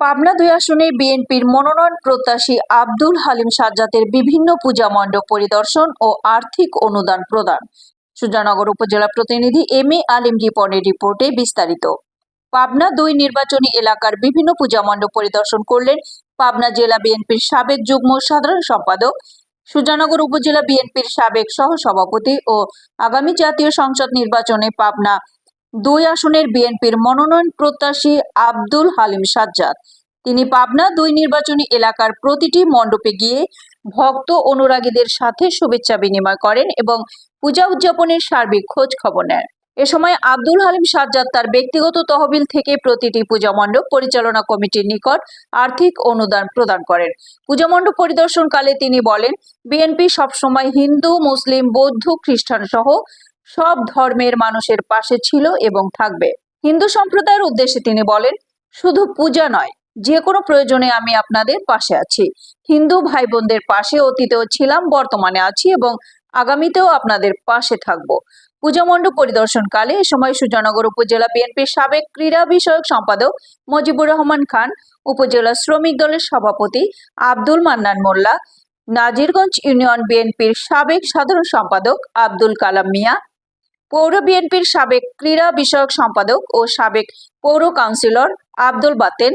পাবনা ২ আসনে বিএনপির মনোনয়ন প্রত্যাশী আব্দুল হালিম সাজ্জাদের বিভিন্ন পূজা মণ্ডপ পরিদর্শন ও আর্থিক অনুদান প্রদান। সুজানগর উপজেলা প্রতিনিধি এম.এ. আলিম রিপনের রিপোর্টে বিস্তারিত। পাবনা ২ নির্বাচনী এলাকার বিভিন্ন পূজা মণ্ডপ পরিদর্শন করলেন পাবনা জেলা বিএনপির সাবেক যুগ্ম সাধারণ সম্পাদক, সুজানগর উপজেলা বিএনপির সাবেক সহসভাপতি ও আগামী জাতীয় সংসদ নির্বাচনে পাবনা ২ আসনের বিএনপির মনোনয়ন প্রত্যাশী আব্দুল হালিম সাজ্জাদ। তিনি পাবনা ২ নির্বাচনী এলাকার প্রতিটি মণ্ডপে গিয়ে ভক্ত অনুরাগীদের সাথে শুভেচ্ছা বিনিময় করেন এবং পূজা উদযাপনের সার্বিক খোঁজ খবর নেন। এ সময় আব্দুল হালিম সাজ্জাদ তার ব্যক্তিগত তহবিল থেকে প্রতিটি পূজা মণ্ডপ পরিচালনা কমিটির নিকট আর্থিক অনুদান প্রদান করেন। পূজা মণ্ডপ পরিদর্শনকালে তিনি বলেন, বিএনপি সবসময় হিন্দু, মুসলিম, বৌদ্ধ, খ্রিস্টান সহ সব ধর্মের মানুষের পাশে ছিল এবং থাকবে। হিন্দু সম্প্রদায়ের উদ্দেশ্যে তিনি বলেন, শুধু পূজা নয়, যে কোনো প্রয়োজনে আমি আপনাদের পাশে আছি। হিন্দু ভাই বোনদের পাশে অতীতেও ছিলাম, বর্তমানে আছি এবং আগামীতেও আপনাদের পাশে থাকব। পূজা মণ্ডপ পরিদর্শনকালে এ সময় সুজানগর উপজেলা বিএনপির সাবেক ক্রীড়া বিষয়ক সম্পাদক মজিবুর রহমান খান, উপজেলা শ্রমিক দলের সভাপতি আব্দুল মান্নান মোল্লা, নাজিরগঞ্জ ইউনিয়ন বিএনপির সাবেক সাধারণ সম্পাদক আব্দুল কালাম মিয়া, পৌর বিএনপির সাবেক ক্রীড়া বিষয়ক সম্পাদক ও সাবেক পৌর কাউন্সিলর আব্দুল বাতেন,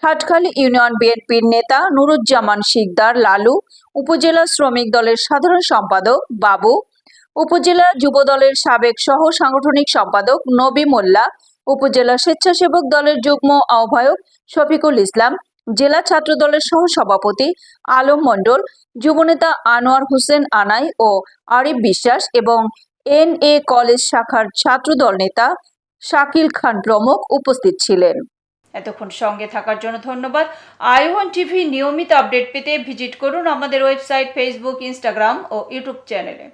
হাটখালী ইউনিয়ন বিএনপির নেতা নুরুজ্জামান শিকদার লালু, উপজেলা শ্রমিক দলের সাধারণ সম্পাদক বাবু, উপজেলা যুব দলের সাবেক সহ সাংগঠনিক সম্পাদক নবী মোল্লা, উপজেলা স্বেচ্ছাসেবক দলের যুগ্ম আহ্বায়ক শফিকুল ইসলাম, জেলা ছাত্র দলের সহ সভাপতি আলম মণ্ডল, যুবনেতা আনোয়ার হোসেন আনাই ও আরিফ বিশ্বাস এবং এন.এ. কলেজ শাখার ছাত্রদল নেতা শাকিল খান প্রমুখ উপস্থিত ছিলেন। এতক্ষণ সঙ্গে থাকার জন্য ধন্যবাদ। i1 টিভি নিয়মিত আপডেট পেতে ভিজিট করুন আমাদের ওয়েবসাইট, ফেসবুক, ইনস্টাগ্রাম ও ইউটিউব চ্যানেলে।